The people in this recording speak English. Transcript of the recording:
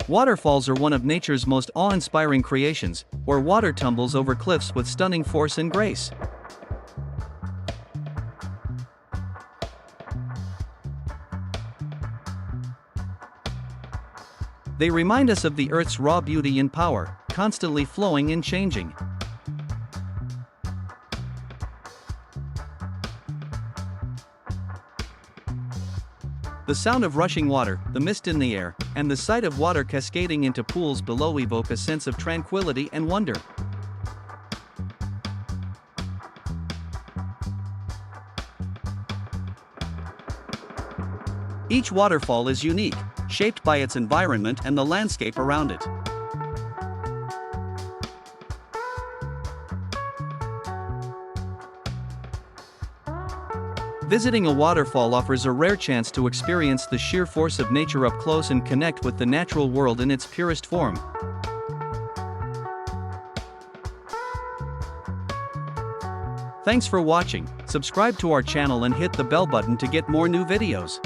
Waterfalls are one of nature's most awe-inspiring creations, where water tumbles over cliffs with stunning force and grace. They remind us of the Earth's raw beauty and power, constantly flowing and changing. The sound of rushing water, the mist in the air, and the sight of water cascading into pools below evoke a sense of tranquility and wonder. Each waterfall is unique, shaped by its environment and the landscape around it. Visiting a waterfall offers a rare chance to experience the sheer force of nature up close and connect with the natural world in its purest form. Thanks for watching. Subscribe to our channel and hit the bell button to get more new videos.